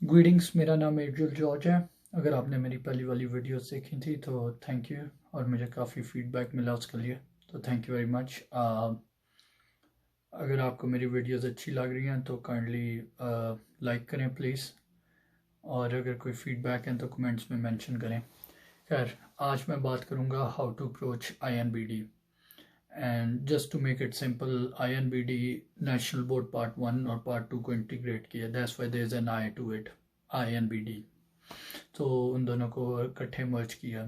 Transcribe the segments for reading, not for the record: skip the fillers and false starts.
Greetings, मेरा नाम Adriel George है। अगर आपने मेरी पहली वाली वीडियोस देखी थी तो थैंक यू, और मुझे काफ़ी फीडबैक मिला उसके लिए, तो थैंक यू वेरी मच। अगर आपको मेरी वीडियोस अच्छी लग रही हैं तो काइंडली लाइक करें प्लीज़, और अगर कोई फीडबैक है तो कमेंट्स में मेंशन करें। खैर, आज मैं बात करूँगा how to approach INBD। And just to make it simple, INBD national board part 1 और पार्ट 2 को इंटीग्रेट किया, that's why there is an I to it, INBD। तो उन दोनों को इकट्ठे मर्ज किया।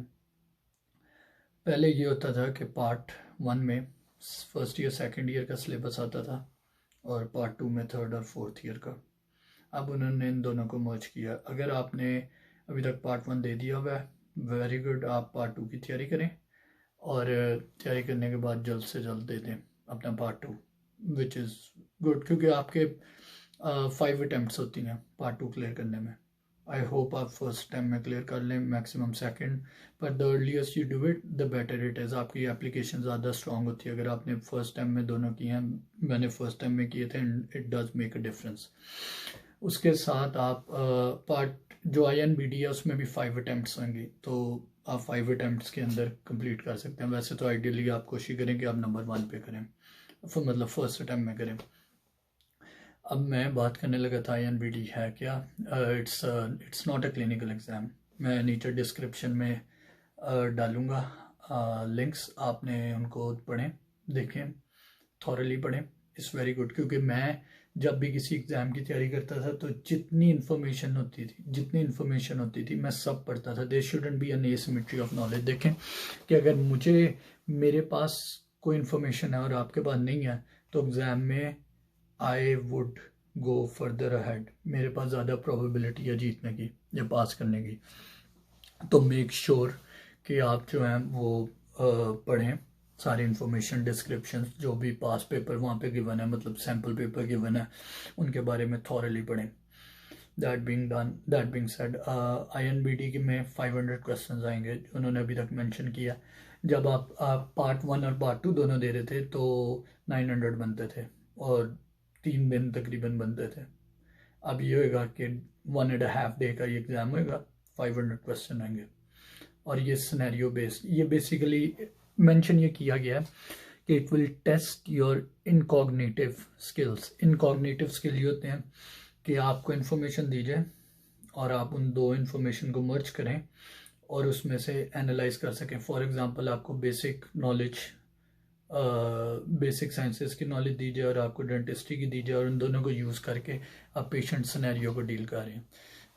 पहले ये होता था कि पार्ट 1 में फर्स्ट ईयर सेकंड ईयर का सिलेबस आता था, और पार्ट 2 में थर्ड और फोर्थ ईयर का। अब उन्होंने इन दोनों को मर्ज किया। अगर आपने अभी तक पार्ट 1 दे दिया हुआ है, वेरी गुड, आप पार्ट 2 की तैयारी करें, और तैयारी करने के बाद जल्द से जल्द दे दें अपना पार्ट 2, विच इज़ गुड, क्योंकि आपके 5 अटैम्प्ट्स होती हैं पार्ट 2 क्लियर करने में। आई होप आप फर्स्ट टाइम में क्लियर कर लें, मैक्सिमम सेकंड, पर the earliest you do it the better it is. आपकी एप्लीकेशन ज़्यादा स्ट्रांग होती है अगर आपने फर्स्ट टाइम में दोनों किए हैं। मैंने फर्स्ट टाइम में किए थे and it does make a difference. उसके साथ आप पार्ट जो INBD है उसमें भी 5 अटैम्प्ट्स होंगे, तो आप 5 अटैम्प्ट्स के अंदर कंप्लीट कर सकते हैं। वैसे तो आइडियली आप कोशिश करें कि आप नंबर 1 पे करें, मतलब फर्स्ट अटैम्प्ट में करें। अब मैं बात करने लगा था INBD है क्या। It's not a clinical exam. मैं नीचे डिस्क्रिप्शन में डालूँगा लिंक्स, आपने उनको पढ़ें, देखें, थॉरली पढ़ें। इट्स वेरी गुड, क्योंकि मैं जब भी किसी एग्ज़ाम की तैयारी करता था तो जितनी इन्फॉर्मेशन होती थी मैं सब पढ़ता था। There shouldn't be an asymmetry of knowledge. देखें कि अगर मेरे पास कोई इन्फॉर्मेशन है और आपके पास नहीं है, तो एग्ज़ाम में I would go further ahead, मेरे पास ज़्यादा प्रोबेबिलिटी है जीतने की या पास करने की। तो मेक श्योर कि आप जो हैं वो पढ़ें सारी इन्फॉर्मेशन, डिस्क्रिप्शन, जो भी पास पेपर वहाँ पे गिवन है, मतलब सैम्पल पेपर गिवन है, उनके बारे में थॉरली पढ़ें। दैट बीइंग सेड, INBD के में 500 क्वेश्चन आएंगे, उन्होंने अभी तक मेंशन किया। जब आप पार्ट 1 और पार्ट 2 दोनों दे रहे थे तो 900 बनते थे, और 3 दिन तकरीबन बनते थे। अब ये होगा कि 1.5 डे का ये एग्ज़ाम होगा, 500 क्वेश्चन आएंगे, और ये सिनेरियो बेस्ड, ये बेसिकली मेंशन ये किया गया है कि it will test your incognitive skills. Incognitive skill ये होते हैं कि आपको इन्फॉर्मेशन दी जाए और आप उन दो इन्फॉर्मेशन को मर्ज करें और उसमें से एनालाइज कर सकें। फॉर एग्जांपल, आपको बेसिक नॉलेज, बेसिक साइंसेस की नॉलेज दी जाए और आपको डेंटिस्ट्री की दी जाए, और उन दोनों को यूज़ करके आप पेशेंट सिनेरियो को डील कर रहे हैं।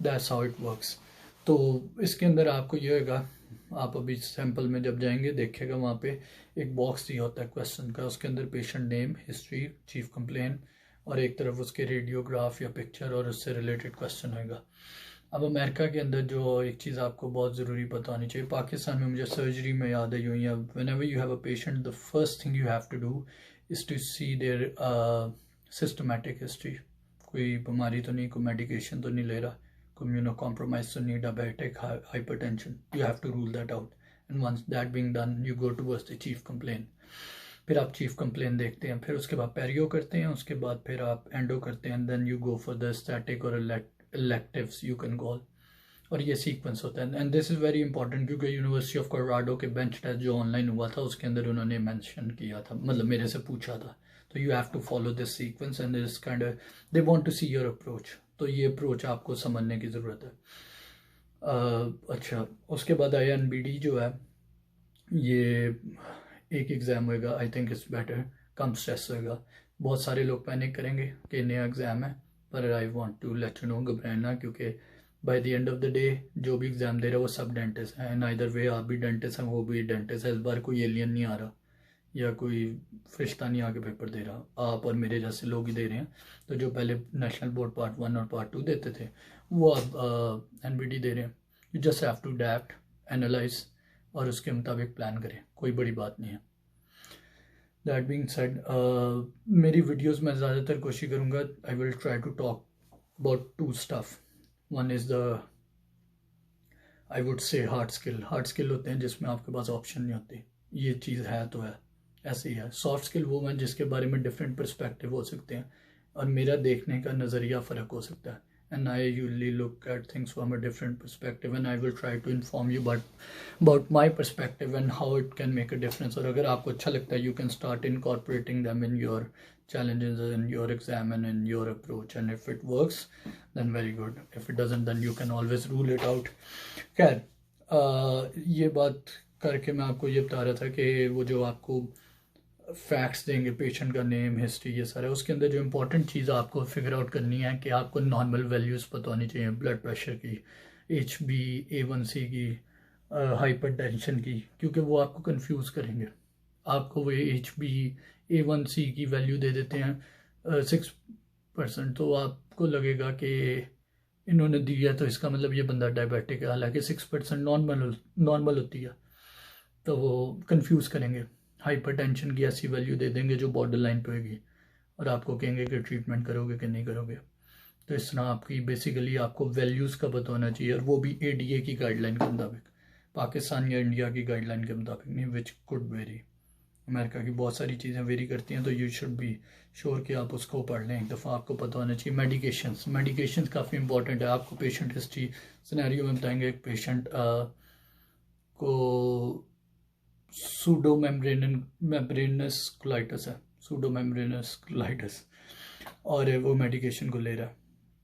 That's how it works. तो इसके अंदर आपको ये होगा, आप अभी सैंपल में जब जाएंगे देखेगा वहाँ पे एक बॉक्स दिया होता है क्वेश्चन का, उसके अंदर patient name, history, chief complain, और एक तरफ उसके रेडियोग्राफ या पिक्चर और उससे रिलेटेड क्वेश्चन होगा। अब अमेरिका के अंदर जो एक चीज़ आपको बहुत ज़रूरी पता होनी चाहिए, पाकिस्तान में मुझे सर्जरी में याद है यूँ ही, अब whenever you have a patient the first thing you have to do is to see their systematic history. कोई बीमारी तो नहीं, कोई मेडिकेशन तो नहीं ले रहा, कोई इम्यूनो कॉम्प्रोमाइज तो नहीं, diabetic, hypertension, you have to rule that out. And once that being done you go towards the chief complaint. फिर आप चीफ कंप्लेन देखते हैं, फिर उसके बाद पेरियो करते हैं, उसके बाद फिर आप एंडो करते हैं, then you go for the static और electives you can call। और ये सीक्वेंस होता है, and this is very important, क्योंकि यूनिवर्सिटी ऑफ कोलोराडो के बेंच टेस्ट जो ऑनलाइन हुआ था उसके अंदर उन्होंने मेंशन किया था, मतलब मेरे से पूछा था। तो you have to follow this sequence and this kind of they want to see your approach. तो ये अप्रोच आपको समझने की ज़रूरत है। अच्छा, उसके बाद INBD जो है ये एक एग्ज़ाम होगा, I think it's better, come stress होगा। बहुत सारे लोग पैनिक करेंगे कि नया एग्ज़ाम है, पर I want to let you know, घबराना, क्योंकि by the end of the day जो भी एग्ज़ाम दे रहा है वो सब डेंटिस्ट हैं, एंड आइदर वे आप भी डेंटिस्ट हैं, वो भी डेंटिस्ट है। इस बार कोई एलियन नहीं आ रहा या कोई फरिश्ता नहीं आके पेपर दे रहा, आप और मेरे जैसे लोग ही दे रहे हैं। तो जो पहले नेशनल बोर्ड पार्ट 1 और पार्ट 2 देते थे वो अब NBD दे रहे हैं। You just have to adapt, analyse, और उसके मुताबिक प्लान करें, कोई बड़ी बात नहीं है। दैट बीइंग सेड, मेरी वीडियोस में ज़्यादातर कोशिश करूँगा, I will try to talk about 2 stuff. One is the, I would say, hard skill होते हैं जिसमें आपके पास ऑप्शन नहीं होती, ये चीज़ है तो है, ऐसे ही है। सॉफ्ट स्किल वो हैं जिसके बारे में डिफरेंट पर्सपेक्टिव हो सकते हैं और मेरा देखने का नज़रिया फ़र्क हो सकता है, and I usually look at things from a different perspective, and I will try to inform you about my perspective and how it can make a difference. और अगर आपको अच्छा लगता है, you can start incorporating them in your challenges, in your exam, and in your approach. And if it works, then very good. If it doesn't, then you can always rule it out. खैर, ये बात करके मैं आपको ये बता रहा था कि वो जो आपको फैक्ट्स देंगे, पेशेंट का नेम, हिस्ट्री, ये सारा, उसके अंदर जो इंपॉर्टेंट चीज़ आपको फिगर आउट करनी है कि आपको नॉर्मल वैल्यूज़ पता होनी चाहिए, ब्लड प्रेशर की, HbA1c की, हाइपरटेंशन की, क्योंकि वो आपको कंफ्यूज करेंगे। आपको वो HbA1c की वैल्यू दे देते हैं 6%, तो आपको लगेगा कि इन्होंने दी है तो इसका मतलब ये बंदा डायबिटिक है, हालांकि 6% नॉर्मल होती है, तो वो कंफ्यूज करेंगे। हाइपरटेंशन की ऐसी वैल्यू दे देंगे जो बॉर्डर लाइन पे होगी, और आपको कहेंगे कि ट्रीटमेंट करोगे कि नहीं करोगे। तो इस तरह आपकी बेसिकली आपको वैल्यूज़ का पता होना चाहिए, और वो भी ADA की गाइडलाइन के मुताबिक, पाकिस्तान या इंडिया की गाइडलाइन के मुताबिक नहीं, विच कुड वेरी। अमेरिका की बहुत सारी चीज़ें वेरी करती हैं, तो यू शुड बी श्योर कि आप उसको पढ़ लें एक दफ़ा, आपको पता होना चाहिए। मेडिकेशंस काफ़ी इंपॉर्टेंट है। आपको पेशेंट हिस्ट्री सिनेरियो में बताएंगे, एक पेशेंट को सूडोमेम्ब्रेनस कोलाइटिस है, सूडोमेम्ब्रेनस कोलाइटिस, और वो मेडिकेशन को ले रहा है,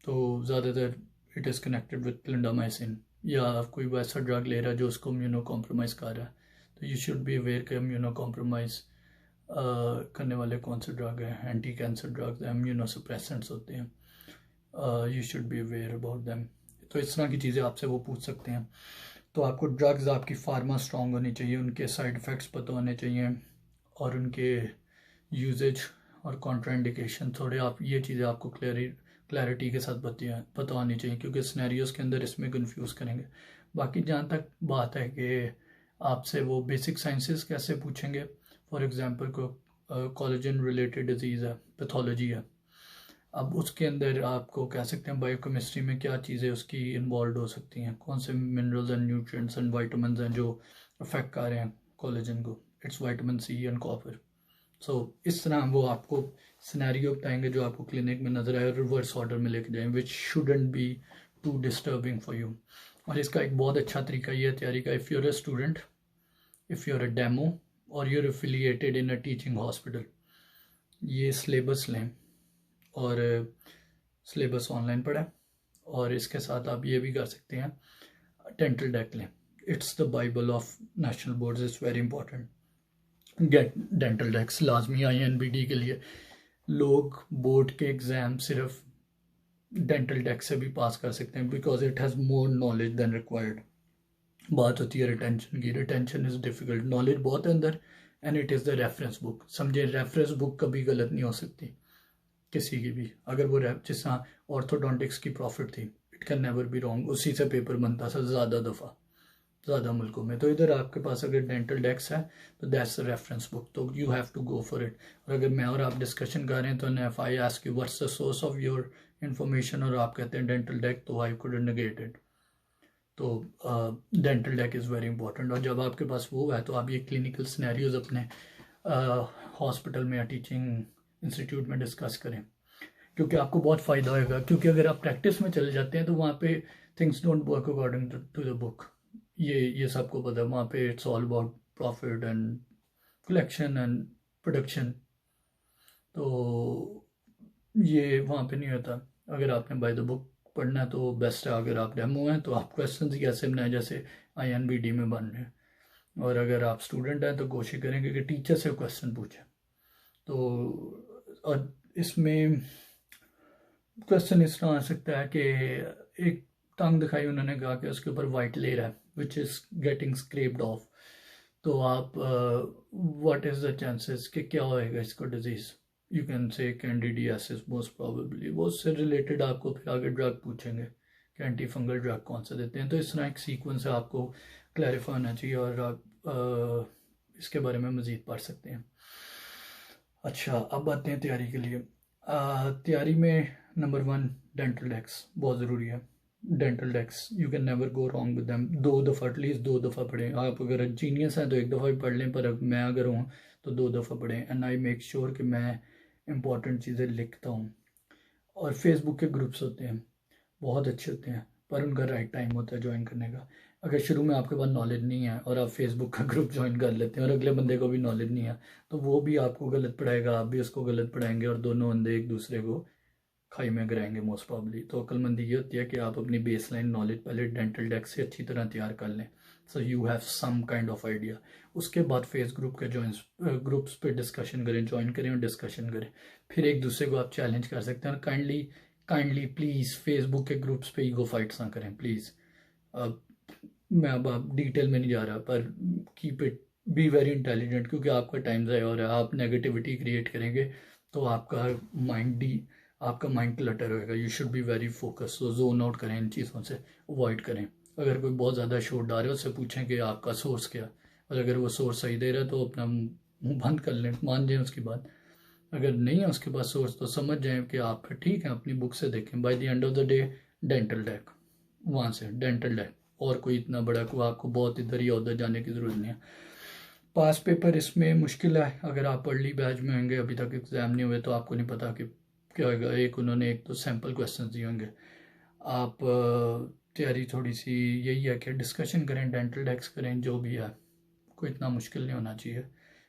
तो ज़्यादातर it is connected with clindamycin, या कोई वैसा ड्रग ले रहा है जो उसको इम्यूनो कॉम्प्रोमाइज़ कर रहा है। तो यू शुड बी अवेयर कि इम्यूनो कॉम्प्रोमाइज़ करने वाले कौन से ड्रग हैं, anti cancer drugs, immuno suppressants होते हैं, you should be aware about them. तो इस तरह की चीज़ें आपसे वो पूछ सकते हैं। तो आपको ड्रग्स, आपकी फार्मा स्ट्रॉन्ग होनी चाहिए, उनके साइड इफ़ेक्ट्स पता होने चाहिए, और उनके यूजेज और कॉन्ट्राइंडिकेशन थोड़े, आप ये चीज़ें आपको क्लैरिटी के साथ पता होनी चाहिए, क्योंकि सिनेरियोज़ के अंदर इसमें कंफ्यूज करेंगे। बाकी जहाँ तक बात है कि आपसे वो बेसिक साइंसेस कैसे पूछेंगे, फॉर एग्जांपल को कोलेजन रिलेटेड डिजीज़ है, पैथोलॉजी है, अब उसके अंदर आपको कह सकते हैं बायोकेमिस्ट्री में क्या चीज़ें उसकी इन्वॉल्व हो सकती हैं, कौन से minerals and nutrients and vitamin हैं जो अफेक्ट कर रहे हैं कोलेजन को, it's vitamin C and copper. So इस तरह वो आपको सिनेरियो बताएंगे जो आपको क्लिनिक में नजर आए, रिवर्स ऑर्डर में लेके जाएं, which shouldn't be too disturbing for you. और इसका एक बहुत अच्छा तरीका ये है तैयारी का, if you're a student, if you're a demo, और you're affiliated in a teaching hospital, ये सिलेबस लें, और सिलेबस ऑनलाइन पढ़ें, और इसके साथ आप ये भी कर सकते हैं, डेंटल डेक लें, it's the bible of national boards, it's very important. Get dental decks लाजमी INBD के लिए। लोग बोर्ड के एग्ज़ाम सिर्फ डेंटल डेक से भी पास कर सकते हैं, because it has more knowledge than required. बात होती है रिटेंशन की, रिटेंशन इज़ डिफ़िकल्ट, नॉलेज बहुत है अंदर, and it is the reference book. समझे, रेफरेंस बुक कभी गलत नहीं हो सकती किसी की भी, अगर वो जिस तरह ऑर्थोडोंटिक्स की प्रॉफिट थी, it can never be wrong, उसी से पेपर बनता था ज़्यादा दफ़ा, ज़्यादा मुल्कों में। तो इधर आपके पास अगर डेंटल डेक्स है तो दैट्स अ रेफरेंस बुक, तो you have to go for it. और अगर मैं और आप डिस्कशन कर रहे हैं, तो if I ask you what's the source of your information, और आप कहते हैं डेंटल डेक, तो आई कुड नेगेट इट। तो dental deck is very important. और जब आपके पास वो है, तो आप ये क्लिनिकल सिनेरियोज अपने हॉस्पिटल में या टीचिंग इंस्टीट्यूट में डिस्कस करें, क्योंकि आपको बहुत फ़ायदा होगा। क्योंकि अगर आप प्रैक्टिस में चले जाते हैं तो वहाँ पे things don't work according to the book, ये सबको पता है। वहाँ पे it's all about profit and collection and production, तो ये वहाँ पे नहीं होता। अगर आपने बाय द बुक पढ़ना है तो बेस्ट है। अगर आप डेमो हैं तो आप क्वेश्चन ही ऐसे बनाए जैसे INBD में बन रहे हैं, और अगर आप स्टूडेंट हैं तो कोशिश करेंगे कि टीचर से क्वेश्चन पूछें। तो और इसमें क्वेश्चन इस तरह आ सकता है कि एक टंग दिखाई, उन्होंने कहा कि उसके ऊपर वाइट लेयर है which is getting scraped of, तो आप व्हाट इज़ द चांसेस कि क्या होएगा इसको disease, you can say candidiasis most probably. वो उससे रिलेटेड आपको फिर आगे ड्रग पूछेंगे कि एंटी फंगल ड्रग कौन सा देते हैं। तो इस तरह एक सीक्वेंस है, आपको क्लैरिफाई होना चाहिए, और आप इसके बारे में मज़ीद पढ़ सकते हैं। अच्छा, अब आते हैं तैयारी के लिए। तैयारी में नंबर 1 डेंटल डेक्स बहुत ज़रूरी है। Dental decks you can never go wrong with them. 2 दफ़ा एटलीस्ट 2 दफ़ा पढ़ें। आप अगर जीनियस हैं तो 1 दफ़ा भी पढ़ लें, पर मैं अगर हूँ तो 2 दफ़ा पढ़ें। एंड आई मेक श्योर कि मैं इंपॉर्टेंट चीज़ें लिखता हूँ। और फेसबुक के ग्रुप्स होते हैं, बहुत अच्छे होते हैं, पर उनका राइट टाइम होता है ज्वाइन करने का। अगर शुरू में आपके पास नॉलेज नहीं है और आप फेसबुक का ग्रुप ज्वाइन कर लेते हैं और अगले बंदे को भी नॉलेज नहीं है, तो वो भी आपको गलत पढ़ाएगा, आप भी उसको गलत पढ़ाएंगे और दोनों बंदे एक दूसरे को खाई में गिराएंगे मोस्ट प्रॉब्ली। तो अक्लमंदी ये होती है कि आप अपनी बेस लाइन नॉलेज पहले डेंटल डेक्स से अच्छी तरह तैयार कर लें, so you have some kind of idea. उसके बाद फेस ग्रुप के ग्रुप्स पे डिस्कशन करें, ज्वाइन करें और डिस्कशन करें। फिर एक दूसरे को आप चैलेंज कर सकते हैं। और काइंडली प्लीज़ फेसबुक के ग्रुप्स पे ईगो फाइट्स ना करें प्लीज़। अब मैं अब डिटेल में नहीं जा रहा, पर keep it be very intelligent, क्योंकि आपका टाइम ज़ाया हो रहा है। आप नेगेटिविटी क्रिएट करेंगे तो आपका माइंड क्लटर होएगा। You should be very focus, तो जोन आउट करें, इन चीज़ों से अवॉइड करें। अगर कोई बहुत ज़्यादा शोर डाल रहा है उससे पूछें कि आपका सोर्स क्या, और अगर वो सोर्स सही दे रहा है तो अपना मुंह बंद कर लें, मान जाएं उसकी बात। अगर नहीं है उसके पास सोर्स तो समझ जाएं कि आप ठीक हैं, अपनी बुक से देखें। Bye the end of the day dental deck, वहाँ से डेंटल डेक, और कोई इतना बड़ा को आपको बहुत इधर या उधर जाने की ज़रूरत नहीं है। पास पेपर इसमें मुश्किल है। अगर आप अर्ली बैच में होंगे, अभी तक एग्ज़ाम नहीं हुए, तो आपको नहीं पता कि क्या होगा। उन्होंने एक तो सैम्पल क्वेश्चन दिए होंगे। आप तैयारी थोड़ी सी यही है कि डिस्कशन करें, डेंटल डेक्स करें, जो भी है, कोई इतना मुश्किल नहीं होना चाहिए।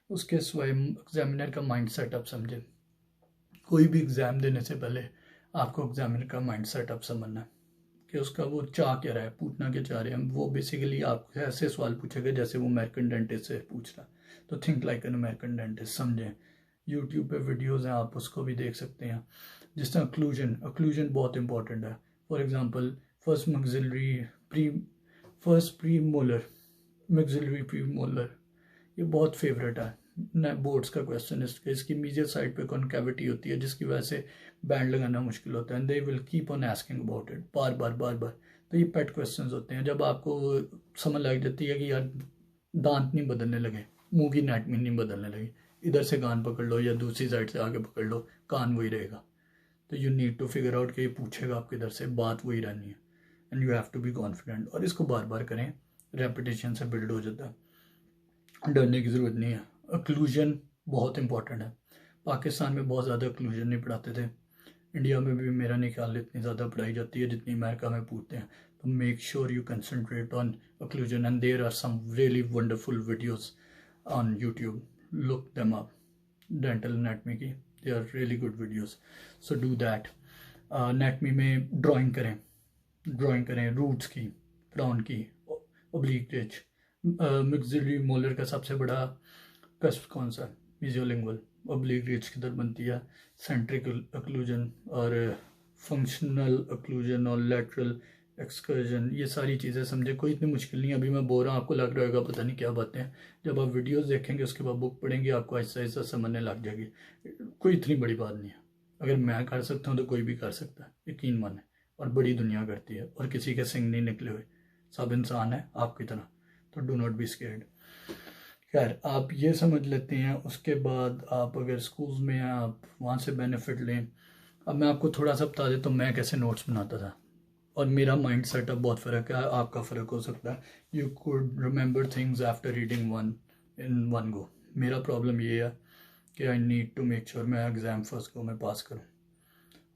उसके सिवाय एग्जामिनर का माइंड सेटअप समझें। कोई भी एग्ज़ाम देने से पहले आपको एग्जामिनर का माइंड सेटअप समझना है कि उसका वो चाह क्या रहा है, पूछना क्या चाह रहे हैं। वो बेसिकली आपसे ऐसे सवाल पूछेगा जैसे वो अमेरिकन डेंटिस्ट से पूछ रहा। तो think like an American dentist, समझें। यूट्यूब पे वीडियोज़ हैं, आप उसको भी देख सकते हैं। जिस तरह अक्लूजन बहुत इंपॉर्टेंट है। For example first pre molar maxillary pre molar, ये बहुत फेवरेट है न बोर्ड्स का क्वेश्चन। इसकी मीडियल साइड पे कॉन्केविटी होती है जिसकी वजह से बैंड लगाना मुश्किल होता है। They will keep on asking about it बार बार। तो ये पेट क्वेश्चंस होते हैं। जब आपको समझ लग जाती है कि यार दांत नहीं बदलने लगे, मुंह की एनाटमी नहीं बदलने लगी, इधर से कान पकड़ लो या दूसरी साइड से आगे पकड़ लो, कान वही रहेगा। तो you need to figure out कि ये पूछेगा आपके इधर से, बात वही रहनी है, and you have to be confident. और इसको बार बार करें, रेपिटेशन से बिल्ड हो जाता है, डरने की ज़रूरत नहीं है। अक्लूजन बहुत इंपॉर्टेंट है। पाकिस्तान में बहुत ज़्यादा अक्लूजन नहीं पढ़ाते थे, इंडिया में भी मेरा नहीं ख्याल इतनी ज़्यादा पढ़ाई जाती है जितनी अमेरिका में पूछते हैं। तो make sure you concentrate on occlusion, and there are some really wonderful videos on YouTube, look them up. Dental anatomy की they are really good videos, so do that. Anatomy में ड्राइंग करें roots की, crown की, oblique ridge. Maxillary molar का सबसे बड़ा cusp कौन सा, मेसोलिंगुअल। ओब्लिक रिज किधर बनती है, सेंट्रिक अक्लूजन और फंक्शनल अक्लूजन और लैटरल एक्सकर्जन। ये सारी चीज़ें समझे, कोई इतनी मुश्किल नहीं। अभी मैं बोल रहा हूँ, आपको लग रहा होगा पता नहीं क्या बातें हैं। जब आप वीडियोस देखेंगे उसके बाद बुक पढ़ेंगे, आपको ऐसा ऐसा समझने लग जाएगी। कोई इतनी बड़ी बात नहीं है। अगर मैं कर सकता हूँ तो कोई भी कर सकता है, यकीन माने। और बड़ी दुनिया करती है, और किसी के सिंग नहीं निकले हुए, सब इंसान है आपकी तरह। तो डू नॉट बी स्केर्ड। खैर, आप ये समझ लेते हैं। उसके बाद आप अगर स्कूल्स में हैं, आप वहाँ से बेनिफिट लें। अब मैं आपको थोड़ा सा बता देता हूँ मैं कैसे नोट्स बनाता था, और मेरा माइंड सेटअप बहुत फ़र्क है, आपका फ़र्क हो सकता है। You could remember things after reading one in one go. मेरा प्रॉब्लम ये है कि I need to make sure मैं एग्ज़ाम फर्स्ट को मैं पास करूँ,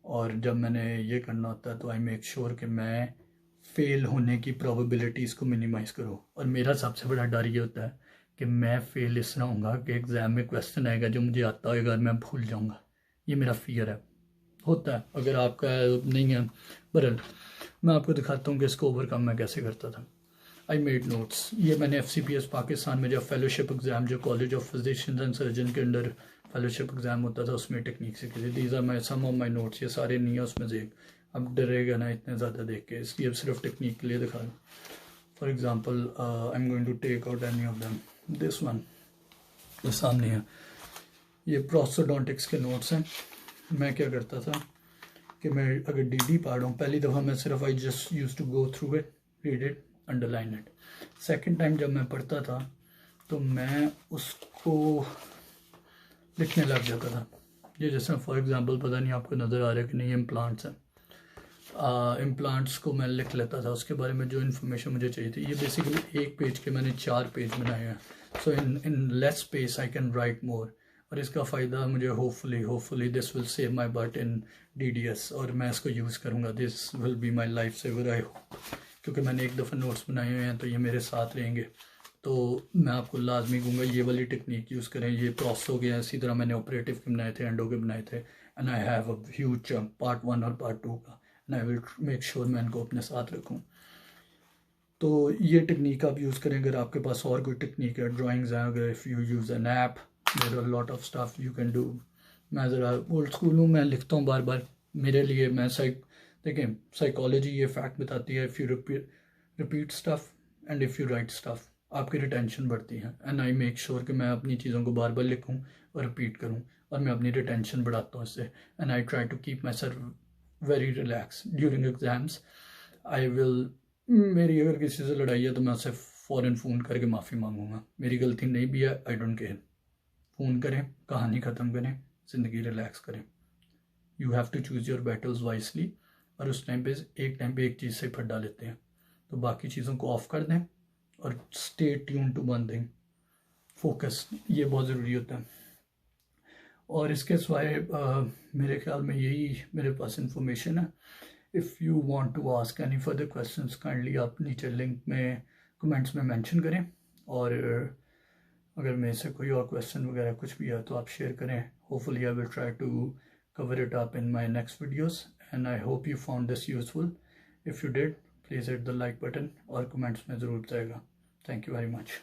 और जब मैंने ये करना होता है तो आई मेक श्योर कि मैं फेल होने की प्रोबेबिलिटीज़ को मिनिमाइज़ करूँ। और मेरा सबसे बड़ा डर ये होता है कि मैं फेल इस तरह होऊंगा कि एग्ज़ाम में क्वेश्चन आएगा जो मुझे आता होगा और मैं भूल जाऊंगा। ये मेरा फियर है, होता है। अगर आपका नहीं है, बहरहाल मैं आपको दिखाता हूँ कि इसको ओवरकम मैं कैसे करता था। I made notes. ये मैंने FCPS पाकिस्तान में जब फेलोशिप एग्ज़ाम, जो college of physicians and surgeon के अंडर फेलोशिप एग्ज़ाम होता था, उसमें टेक्निक सीखी थी। These are my some of my notes. ये सारे नहीं है उसमें से एक, अब डरेगा ना इतने ज़्यादा देख के, इसलिए सिर्फ टेक्निक के लिए दिखा रहा हूँ। For example I am going to take out any of them. This one ये सामने है, ये प्रोस्टोडोंटिक्स के नोट्स हैं। मैं क्या करता था कि मैं अगर DD पढ़ रहा हूँ, पहली दफ़ा मैं सिर्फ I just use to go through it, read it, underline it. Second time जब मैं पढ़ता था तो मैं उसको लिखने लग जाता था। ये जैसे फॉर एग्जांपल, पता नहीं आपको नज़र आ रहा है कि नहीं, इम्प्लांट्स हैं। इम्प्लांट्स को मैं लिख लेता था, उसके बारे में जो इन्फॉर्मेशन मुझे चाहिए थी। ये बेसिकली एक पेज के मैंने 4 पेज बनाए हैं। So in less space I can write more. और और इसका फ़ायदा मुझे hopefully this will save my but in DDS, और मैं इसको यूज़ करूँगा। This will be my life saver I hope, क्योंकि मैंने एक दफ़ा नोट्स बनाए हुए हैं तो ये मेरे साथ रहेंगे। तो मैं आपको लाजमी कहूँगा ये वाली टेक्निक यूज़ करें। ये प्रोसेस हो गया, इसी तरह मैंने ऑपरेटिव के बनाए थे, एंडो के बनाए थे, and I have a huge chunk part 1 और पार्ट 2 का, and I will make sure मैं इनको अपने साथ रखूँ। तो ये टेक्निक आप यूज़ करें। अगर आपके पास और कोई टेक्निक है, ड्राइंग्स हैं, अगर if you use an app, there are lot of stuff you can do. मैं ज़रा ओल्ड स्कूल हूँ, मैं लिखता हूँ बार बार। मेरे लिए मैं देखें, साइकोलॉजी ये फैक्ट बताती है, if you repeat stuff and if you right stuff, आपकी रिटेंशन बढ़ती है। एंड आई मेक श्योर कि मैं अपनी चीज़ों को बार बार लिखूँ और रिपीट करूँ, और मैं अपनी रिटेंशन बढ़ाता हूँ इससे। And I try to keep myself very relax during exams. I will, मेरी अगर किसी से लड़ाई है तो मैं उससे फ़ौरन फ़ोन करके माफ़ी मांगूंगा। मेरी गलती नहीं भी है, आई डोंट केयर। फ़ोन करें, कहानी ख़त्म करें, ज़िंदगी रिलैक्स करें। You have to choose your battles wisely. और उस टाइम पे एक चीज़ से फट लेते हैं, तो बाकी चीज़ों को ऑफ कर दें और stay tune to one thing, focus, ये बहुत ज़रूरी होता है। और इसके सिवाय मेरे ख्याल में यही मेरे पास इंफॉर्मेशन है। If you want to ask any further questions, kindly आप नीचे लिंक में कमेंट्स में मेंशन करें, और अगर मेरे से कोई और क्वेश्चन वगैरह कुछ भी है तो आप शेयर करें। Hopefully I will try to cover it up in my next videos, and I hope you found this useful. If you did, please hit the like button और comments में ज़रूर बताएगा। Thank you very much.